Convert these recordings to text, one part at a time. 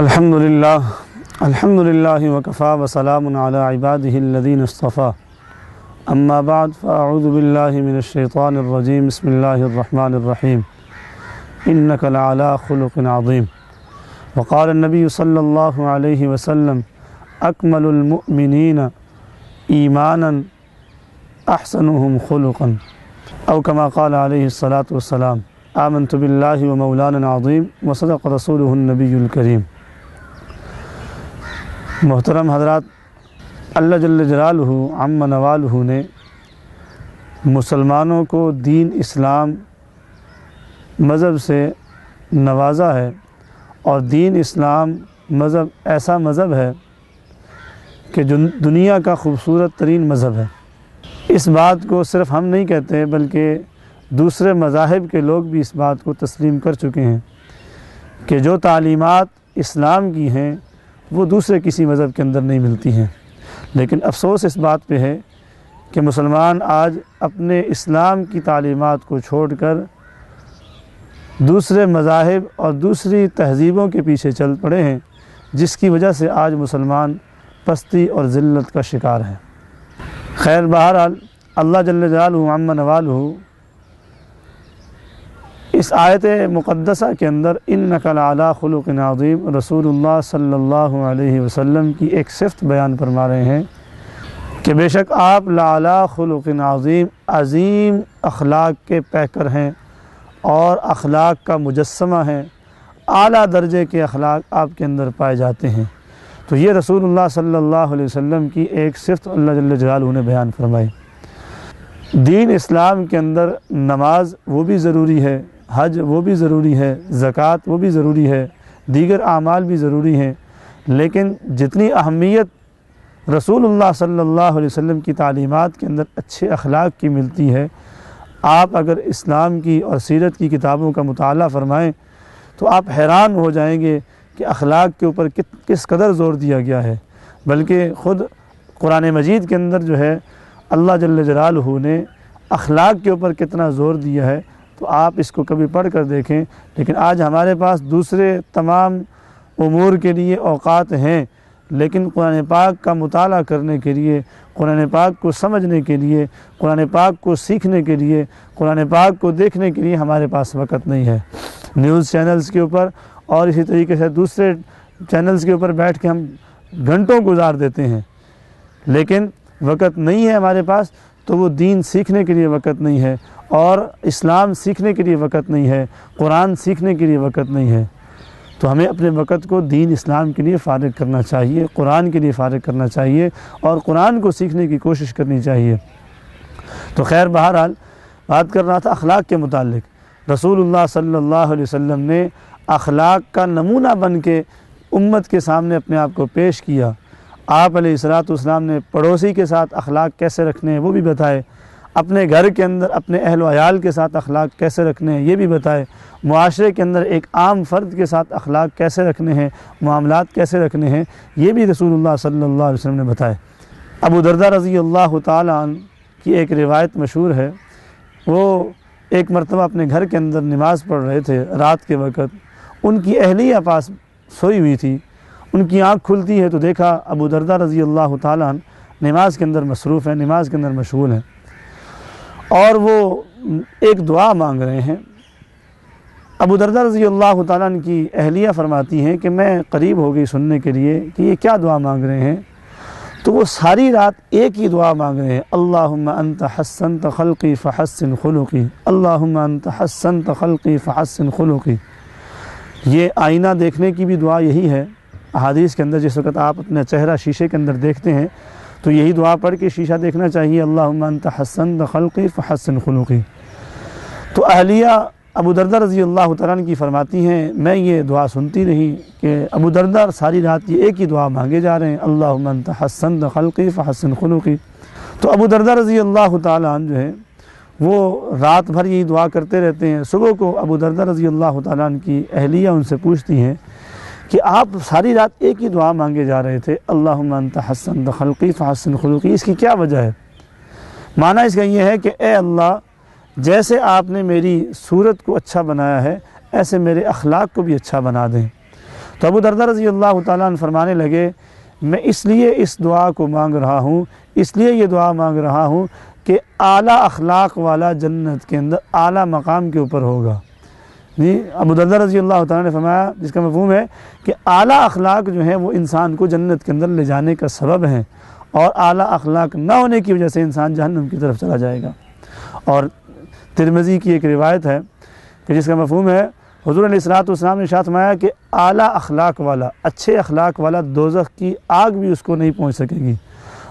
الحمدللہ وکفا وسلام علی عباده الذین اصطفى اما بعد فاعوذ باللہ من الشیطان الرجیم بسم اللہ الرحمن الرحیم انک لعلی خلق عظیم وقال النبی صلی اللہ علیہ وسلم اکمل المؤمنین ایمانا احسنهم خلقا او کما قال علیہ الصلاة والسلام آمنت باللہ ومولانا عظیم وصدق رسولہ النبی الکریم۔ محترم حضرات، اللہ جل جلالہ عم نوالہ نے مسلمانوں کو دین اسلام مذہب سے نوازا ہے، اور دین اسلام مذہب ایسا مذہب ہے کہ جو دنیا کا خوبصورت ترین مذہب ہے۔ اس بات کو صرف ہم نہیں کہتے بلکہ دوسرے مذاہب کے لوگ بھی اس بات کو تسلیم کر چکے ہیں کہ جو تعلیمات اسلام کی ہیں وہ دوسرے کسی مذہب کے اندر نہیں ملتی ہیں۔ لیکن افسوس اس بات پہ ہے کہ مسلمان آج اپنے اسلام کی تعلیمات کو چھوڑ کر دوسرے مذاہب اور دوسری تہذیبوں کے پیچھے چل پڑے ہیں، جس کی وجہ سے آج مسلمان پستی اور ذلت کا شکار ہیں۔ خیر، بہرحال اللہ جل جلالہ عم نوالہ اس آیت مقدسہ کے اندر انک لعلی خلق عظیم رسول اللہ صلی اللہ علیہ وسلم کی ایک صفت بیان فرما رہے ہیں کہ بے شک آپ لعلی خلق عظیم اخلاق کے پیکر ہیں اور اخلاق کا مجسمہ ہیں، اعلیٰ درجے کے اخلاق آپ کے اندر پائے جاتے ہیں۔ تو یہ رسول اللہ صلی اللہ علیہ وسلم کی ایک صفت اللہ جل جلالہ نے بیان فرمائی۔ دین اسلام کے اندر نماز وہ بھی ضروری ہے، حج وہ بھی ضروری ہے، زکوٰۃ وہ بھی ضروری ہے، دیگر اعمال بھی ضروری ہیں، لیکن جتنی اہمیت رسول اللہ صلی اللہ علیہ وسلم کی تعلیمات کے اندر اچھے اخلاق کی ملتی ہے، آپ اگر اسلام کی اور سیرت کی کتابوں کا مطالعہ فرمائیں تو آپ حیران ہو جائیں گے کہ اخلاق کے اوپر کس قدر زور دیا گیا ہے۔ بلکہ خود قرآن مجید کے اندر جو ہے اللہ جل جلالہ نے اخلاق کے اوپر کتنا زور دیا ہے، تو آپ اس کو کبھی پڑھ کر دیکھیں۔ لیکن آج ہمارے پاس دوسرے تمام امور کے لیے اوقات ہیں، لیکن قرآن پاک کا مطالعہ کرنے کے لیے، قرآن پاک کو سمجھنے کے لیے، قرآن پاک کو سیکھنے کے لیے، قرآن پاک کو دیکھنے کے لیے ہمارے پاس وقت نہیں ہے۔ نیوز چینلز کے اوپر اور اسی طریقے سے دوسرے چینلز کے اوپر بیٹھ کے ہم گھنٹوں گزار دیتے ہیں، لیکن وقت نہیں ہے ہمارے پاس، تو وہ دین سیکھنے کے لیے وقت نہیں ہے، اور اسلام سیکھنے کے لیے وقت نہیں ہے، قرآن سیکھنے کے لیے وقت نہیں ہے۔ تو ہمیں اپنے وقت کو دین اسلام کے لیے فارغ کرنا چاہیے، قرآن کے لیے فارغ کرنا چاہیے، اور قرآن کو سیکھنے کی کوشش کرنی چاہیے۔ تو خیر، بہرحال بات کر رہا تھا اخلاق کے متعلق۔ رسول اللہ صلی اللہ علیہ وسلم نے اخلاق کا نمونہ بن کے امت کے سامنے اپنے آپ کو پیش کیا۔ آپ علیہ السلام نے پڑوسی کے ساتھ اخلاق کیسے رکھنے ہیں وہ بھی بتائے، اپنے گھر کے اندر اپنے اہل و عیال کے ساتھ اخلاق کیسے رکھنے ہیں یہ بھی بتائے، معاشرے کے اندر ایک عام فرد کے ساتھ اخلاق کیسے رکھنے ہیں، معاملات کیسے رکھنے ہیں، یہ بھی رسول اللہ صلی اللہ علیہ وسلم نے بتائے۔ ابو درداء رضی اللہ تعالیٰ عنہ کی ایک روایت مشہور ہے، وہ ایک مرتبہ اپنے گھر کے اندر نماز پڑھ رہے تھے رات کے وقت، ان کی اہلیہ پاس سوئی ہوئی تھی، ان کی آنکھ کھلتی ہے تو دیکھا ابو درداء رضی اللہ تعالیٰ عنہ نماز کے اندر مصروف ہیں، نماز کے اندر مشغول ہیں، اور وہ ایک دعا مانگ رہے ہیں۔ ابو درداء رضی اللہ تعالیٰ عنہ کی اہلیہ فرماتی ہیں کہ میں قریب ہو گئی سننے کے لیے کہ یہ کیا دعا مانگ رہے ہیں، تو وہ ساری رات ایک ہی دعا مانگ رہے ہیں، اللہم انت حسنت خلقی فحسن خلقی، اللہم انت حسنت خلقی فحسن خلقی۔ یہ آئینہ دیکھنے کی بھی دعا یہی ہے۔ احادیث کے اندر جس وقت آپ اپنا چہرہ شیشے کے اندر دیکھتے ہیں تو یہی دعا پڑھ کے شیشہ دیکھنا چاہیے، اللہم انت حسنت خلقی فحسن خلقی۔ تو اہلیہ ابو درداء رضی اللہ تعالیٰ عنہ کی فرماتی ہیں میں یہ دعا سنتی رہی کہ ابو درداء ساری رات یہ ایک ہی دعا مانگے جا رہے ہیں، اللہم انت حسنت خلقی فحسن خلقی۔ تو ابو درداء رضی اللہ تعالیٰ عنہ جو ہے وہ رات بھر یہی دعا کرتے رہتے ہیں۔ صبح کو ابو درداء رضی اللہ تعالیٰ عنہ کی اہلیہ ان سے پوچھتی ہیں کہ آپ ساری رات ایک ہی دعا مانگے جا رہے تھے، اللہم انت حسنت خلقی فحسن خلقی، اس کی کیا وجہ ہے؟ معنی اس کا یہ ہے کہ اے اللہ، جیسے آپ نے میری صورت کو اچھا بنایا ہے ایسے میرے اخلاق کو بھی اچھا بنا دیں۔ تو ابو دردہ رضی اللہ تعالیٰ عنہ فرمانے لگے میں اس لیے اس دعا کو مانگ رہا ہوں، اس لیے یہ دعا مانگ رہا ہوں کہ اعلیٰ اخلاق والا جنت کے اندر اعلیٰ مقام کے اوپر ہوگا۔ ابو دردہ رضی اللہ تعالیٰ نے فرمایا، جس کا مفہوم ہے کہ اعلیٰ اخلاق جو ہیں وہ انسان کو جنت کے اندر لے جانے کا سبب ہیں، اور اعلیٰ اخلاق نہ ہونے کی وجہ سے انسان جہنم کی طرف چلا جائے گا۔ اور ترمذی کی ایک روایت ہے کہ جس کا مفہوم ہے حضور علیہ الصلوۃ والسلام نے ارشاد فرمایا کہ اعلیٰ اخلاق والا، اچھے اخلاق والا دوزخ کی آگ بھی اس کو نہیں پہنچ سکے گی۔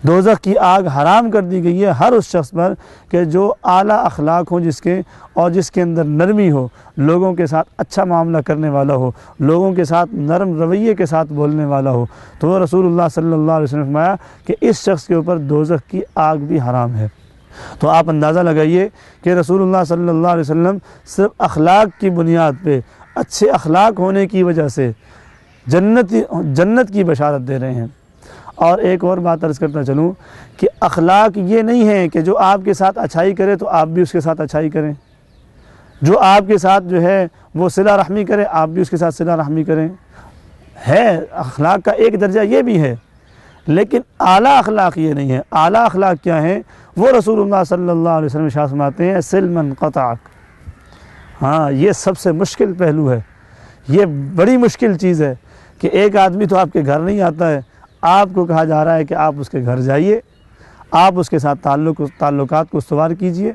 دوزخ کی آگ حرام کر دی گئی ہے ہر اس شخص پر کہ جو اعلیٰ اخلاق ہوں جس کے، اور جس کے اندر نرمی ہو، لوگوں کے ساتھ اچھا معاملہ کرنے والا ہو، لوگوں کے ساتھ نرم رویے کے ساتھ بولنے والا ہو۔ تو وہ رسول اللہ صلی اللہ علیہ وسلم نے فرمایا کہ اس شخص کے اوپر دوزخ کی آگ بھی حرام ہے۔ تو آپ اندازہ لگائیے کہ رسول اللہ صلی اللہ علیہ وسلم صرف اخلاق کی بنیاد پہ، اچھے اخلاق ہونے کی وجہ سے جنت کی بشارت دے رہے ہیں۔ اور ایک اور بات عرض کرتا چلوں کہ اخلاق یہ نہیں ہے کہ جو آپ کے ساتھ اچھائی کرے تو آپ بھی اس کے ساتھ اچھائی کریں، جو آپ کے ساتھ جو ہے وہ صلہ رحمی کرے آپ بھی اس کے ساتھ صلہ رحمی کریں۔ ہے اخلاق کا ایک درجہ یہ بھی ہے، لیکن اعلیٰ اخلاق یہ نہیں ہے۔ اعلیٰ اخلاق کیا ہے؟ وہ رسول اللہ صلی اللہ علیہ وسلم ارشاد فرماتے ہیں سل من قطعک۔ ہاں، یہ سب سے مشکل پہلو ہے، یہ بڑی مشکل چیز ہے کہ ایک آدمی تو آپ کے گھر نہیں آتا ہے، آپ کو کہا جا رہا ہے کہ آپ اس کے گھر جائیے، آپ اس کے ساتھ تعلقات کو استوار کیجئے۔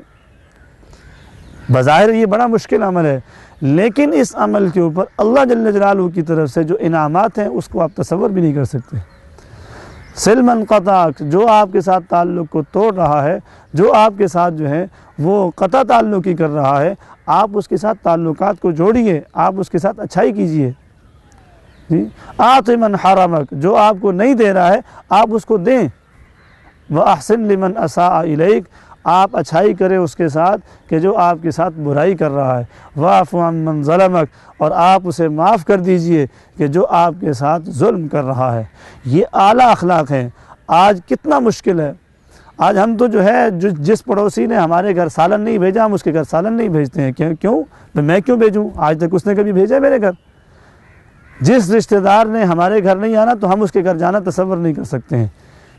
بظاہر یہ بڑا مشکل عمل ہے، لیکن اس عمل کے اوپر اللہ جل جلالہ کی طرف سے جو انعامات ہیں اس کو آپ تصور بھی نہیں کر سکتے۔ سل من قطعک، جو آپ کے ساتھ تعلق کو توڑ رہا ہے، جو آپ کے ساتھ جو ہے وہ قطع تعلق ہی کر رہا ہے، آپ اس کے ساتھ تعلقات کو جوڑیے، آپ اس کے ساتھ اچھائی کیجئے۔ آت من حرمک، جو آپ کو نہیں دے رہا ہے آپ اس کو دیں۔ وَأَحْسِن لِمَنْ أَسَاءَ إِلَيْكَ، آپ اچھائی کریں اس کے ساتھ کہ جو آپ کے ساتھ برائی کر رہا ہے۔ وَاعْفُ عَمَّنْ ظَلَمَكَ، اور آپ اسے معاف کر دیجئے کہ جو آپ کے ساتھ ظلم کر رہا ہے۔ یہ اعلیٰ اخلاق ہیں۔ آج کتنا مشکل ہے، آج ہم تو جو ہے جس پڑوسی نے ہمارے گھر سالن نہیں بھیجا ہم اس کے گھر سالن نہیں بھیجتے ہیں۔ کیوں؟ میں کیوں بھیجوں؟ آج تک اس نے کبھی بھیجا ہے میرے گھر؟ جس رشتہ دار نے ہمارے گھر نہیں آنا تو ہم اس کے گھر جانا تصور نہیں کر سکتے ہیں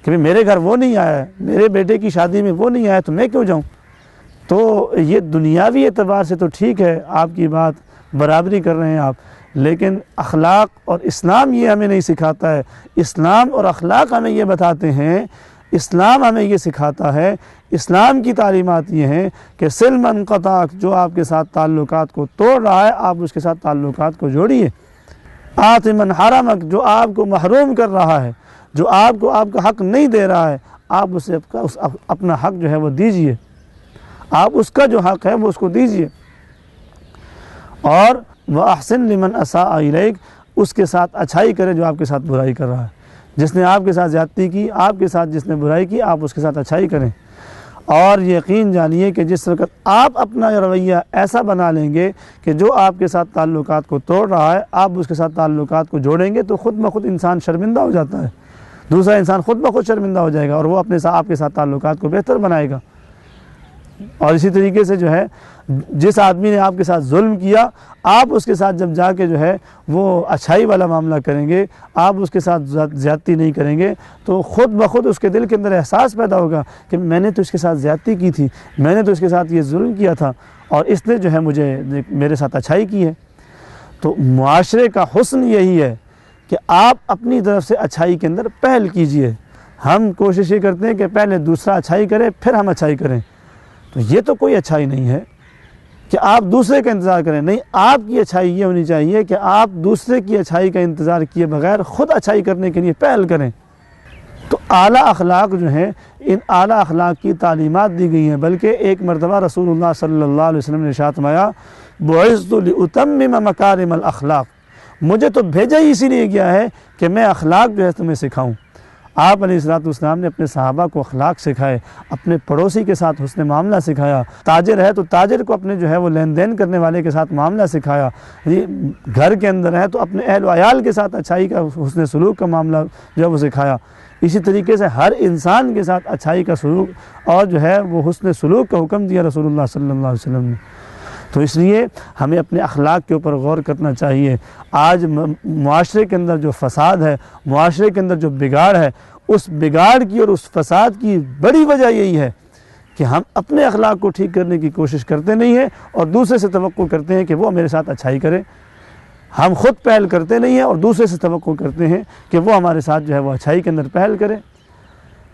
کہ میرے گھر وہ نہیں آیا ہے، میرے بیٹے کی شادی میں وہ نہیں آیا تو میں کیوں جاؤں؟ تو یہ دنیاوی اعتبار سے تو ٹھیک ہے، آپ کی بات برابری کر رہے ہیں آپ، لیکن اخلاق اور اسلام یہ ہمیں نہیں سکھاتا ہے۔ اسلام اور اخلاق ہمیں یہ بتاتے ہیں، اسلام ہمیں یہ سکھاتا ہے، اسلام کی تعلیمات یہ ہیں کہ سل من قطعک، جو آپ کے ساتھ تعلقات کو توڑ رہا ہے آپ اس کے ساتھ تعلقات کو جوڑیے۔ آت من حرمک، جو آپ کو محروم کر رہا ہے، جو آپ کو آپ کا حق نہیں دے رہا ہے، آپ اسے اپنا حق جو ہے وہ دیجئے، آپ اس کا جو حق ہے وہ اس کو دیجئے۔ اور وَأَحْسِن لِمَنْ أَسَاءَ إِلَيْكَ، اس کے ساتھ اچھائی کرے جو آپ کے ساتھ برائی کر رہا ہے۔ جس نے آپ کے ساتھ زیادتی کی، آپ کے ساتھ جس نے برائی کی، آپ اس کے ساتھ اچھائی کریں۔ اور یقین جانیے کہ جس وقت آپ اپنا رویہ ایسا بنا لیں گے کہ جو آپ کے ساتھ تعلقات کو توڑ رہا ہے آپ اس کے ساتھ تعلقات کو جوڑیں گے تو خود بخود انسان شرمندہ ہو جاتا ہے، دوسرا انسان خود بخود شرمندہ ہو جائے گا اور وہ اپنے ساتھ آپ کے ساتھ تعلقات کو بہتر بنائے گا۔ اور اسی طریقے سے جو ہے جس آدمی نے آپ کے ساتھ ظلم کیا، آپ اس کے ساتھ جب جا کے جو ہے وہ اچھائی والا معاملہ کریں گے، آپ اس کے ساتھ زیادتی نہیں کریں گے، تو خود بخود اس کے دل کے اندر احساس پیدا ہوگا کہ میں نے تو اس کے ساتھ زیادتی کی تھی، میں نے تو اس کے ساتھ یہ ظلم کیا تھا اور اس نے جو ہے میرے ساتھ اچھائی کی ہے۔ تو معاشرے کا حسن یہی ہے کہ آپ اپنی طرف سے اچھائی کے اندر پہل کیجئے۔ ہم کوشش یہ کرتے ہیں کہ پہلے دوسرا اچھائی کرے پھر ہم اچھائی کریں، تو یہ تو کوئی اچھائی نہیں ہے کہ آپ دوسرے کا انتظار کریں۔ نہیں، آپ کی اچھائی یہ ہونی چاہیے کہ آپ دوسرے کی اچھائی کا انتظار کیے بغیر خود اچھائی کرنے کے لیے پہل کریں۔ تو اعلیٰ اخلاق جو ہیں، ان اعلیٰ اخلاق کی تعلیمات دی گئی ہیں، بلکہ ایک مرتبہ رسول اللہ صلی اللہ علیہ وسلم نے ارشاد فرمایا بعثت لأتمم مکارم الاخلاق، مجھے تو بھیجا ہی اسی لیے گیا ہے کہ میں اخلاق جو ہے تمہیں سکھاؤں۔ آپ علیہ السلام نے اپنے صحابہ کو اخلاق سکھائے، اپنے پڑوسی کے ساتھ حسن معاملہ سکھایا، تاجر ہے تو تاجر کو اپنے جو ہے وہ لین دین کرنے والے کے ساتھ معاملہ سکھایا، گھر کے اندر ہے تو اپنے اہل و عیال کے ساتھ اچھائی کا حسن سلوک کا معاملہ جو ہے وہ سکھایا۔ اسی طریقے سے ہر انسان کے ساتھ اچھائی کا سلوک اور جو ہے وہ حسن سلوک کا حکم دیا رسول اللہ صلی اللہ علیہ وسلم نے۔ تو اس لیے ہمیں اپنے اخلاق کے اوپر غور کرنا چاہیے۔ آج معاشرے کے اندر جو فساد ہے، معاشرے کے اندر جو بگاڑ ہے، اس بگاڑ کی اور اس فساد کی بڑی وجہ یہی ہے کہ ہم اپنے اخلاق کو ٹھیک کرنے کی کوشش کرتے نہیں ہیں اور دوسرے سے توقع کرتے ہیں کہ وہ میرے ساتھ اچھائی کرے۔ ہم خود پہل کرتے نہیں ہیں اور دوسرے سے توقع کرتے ہیں کہ وہ ہمارے ساتھ جو ہے وہ اچھائی کے اندر پہل کرے۔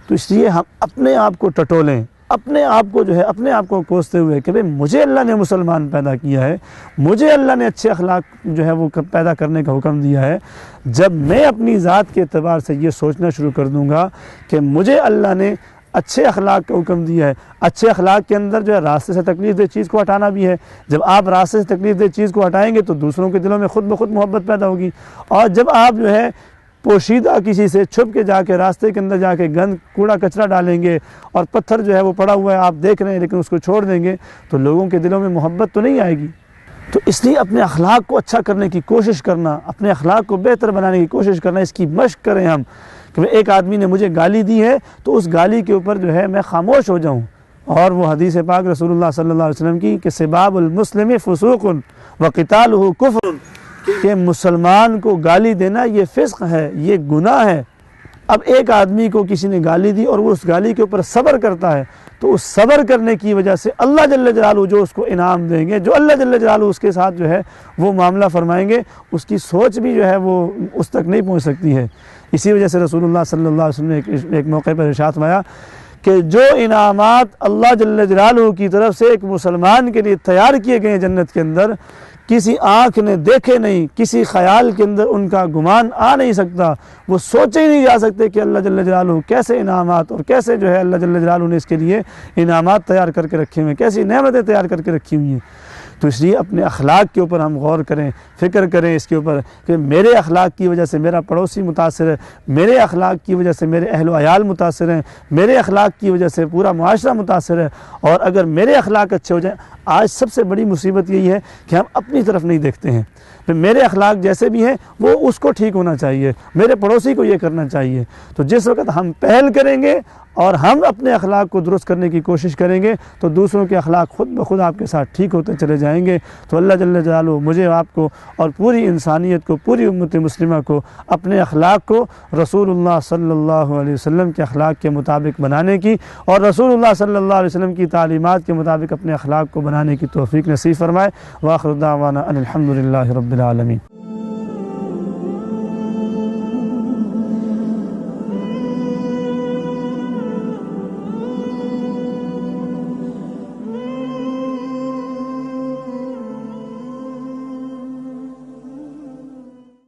تو اس لیے ہم اپنے آپ کو ٹٹولیں، اپنے آپ کو جو ہے اپنے آپ کو کوستے ہوئے کہ بھئی مجھے اللہ نے مسلمان پیدا کیا ہے، مجھے اللہ نے اچھے اخلاق جو ہے وہ پیدا کرنے کا حکم دیا ہے۔ جب میں اپنی ذات کے اعتبار سے یہ سوچنا شروع کر دوں گا کہ مجھے اللہ نے اچھے اخلاق کا حکم دیا ہے، اچھے اخلاق کے اندر جو ہے راستے سے تکلیف دہ چیز کو ہٹانا بھی ہے۔ جب آپ راستے سے تکلیف دہ چیز کو ہٹائیں گے تو دوسروں کے دلوں میں خود بخود محبت پیدا ہوگی، اور جب آپ جو ہے پوشیدہ کسی سے چھپ کے جا کے راستے کے اندر جا کے گند کوڑا کچرا ڈالیں گے اور پتھر جو ہے وہ پڑا ہوا ہے آپ دیکھ رہے ہیں لیکن اس کو چھوڑ دیں گے تو لوگوں کے دلوں میں محبت تو نہیں آئے گی۔ تو اس لیے اپنے اخلاق کو اچھا کرنے کی کوشش کرنا، اپنے اخلاق کو بہتر بنانے کی کوشش کرنا، اس کی مشق کریں ہم کہ ایک آدمی نے مجھے گالی دی ہے تو اس گالی کے اوپر جو ہے میں خاموش ہو جاؤں۔ اور وہ حدیث پاک رسول اللہ صلی اللہ علیہ وسلم کی کہ سباب المسلم فسوق وقتالہ کفر، کہ مسلمان کو گالی دینا یہ فسق ہے، یہ گناہ ہے۔ اب ایک آدمی کو کسی نے گالی دی اور وہ اس گالی کے اوپر صبر کرتا ہے تو اس صبر کرنے کی وجہ سے اللہ جل جلالہ جو اس کو انعام دیں گے، جو اللہ جل جلالہ اس کے ساتھ جو ہے وہ معاملہ فرمائیں گے، اس کی سوچ بھی جو ہے وہ اس تک نہیں پہنچ سکتی ہے۔ اسی وجہ سے رسول اللہ صلی اللہ علیہ وسلم نے ایک موقع پر ارشاد فرمایا کہ جو انعامات اللہ جل جلالہ کی طرف سے ایک مسلمان کے لیے تیار کیے گئے ہیں جنت کے اندر، کسی آنکھ نے دیکھے نہیں، کسی خیال کے اندر ان کا گمان آ نہیں سکتا، وہ سوچے ہی نہیں جا سکتے کہ اللہ جل جلالہ کیسے انعامات اور کیسے جو ہے اللہ جل جلالہ نے اس کے لیے انعامات تیار کر کے رکھے ہوئے ہیں، کیسی نعمتیں تیار کر کے رکھی ہوئی ہیں۔ تو اس لیے اپنے اخلاق کے اوپر ہم غور کریں، فکر کریں اس کے اوپر کہ میرے اخلاق کی وجہ سے میرا پڑوسی متاثر ہے، میرے اخلاق کی وجہ سے میرے اہل و عیال متاثر ہیں، میرے اخلاق کی وجہ سے پورا معاشرہ متاثر ہے۔ اور اگر میرے اخلاق اچھے ہو جائیں، آج سب سے بڑی مصیبت یہی ہے کہ ہم اپنی طرف نہیں دیکھتے ہیں، پھر میرے اخلاق جیسے بھی ہیں وہ اس کو ٹھیک ہونا چاہیے، میرے پڑوسی کو یہ کرنا چاہیے۔ تو جس وقت ہم پہل کریں گے اور ہم اپنے اخلاق کو درست کرنے کی کوشش کریں گے تو دوسروں کے اخلاق خود بخود آپ کے ساتھ ٹھیک ہوتے چلے جائیں گے۔ تو اللہ جل جلالہ مجھے آپ کو اور پوری انسانیت کو، پوری امت مسلمہ کو اپنے اخلاق کو رسول اللہ صلی اللہ علیہ وسلم کے اخلاق کے مطابق بنانے کی اور رسول اللہ صلی اللہ علیہ وسلم کی تعلیمات کے مطابق اپنے اخلاق کو بنانے کی توفیق نصیب فرمائے۔ وآخر دعوانا ان الحمد للہ رب العالمین۔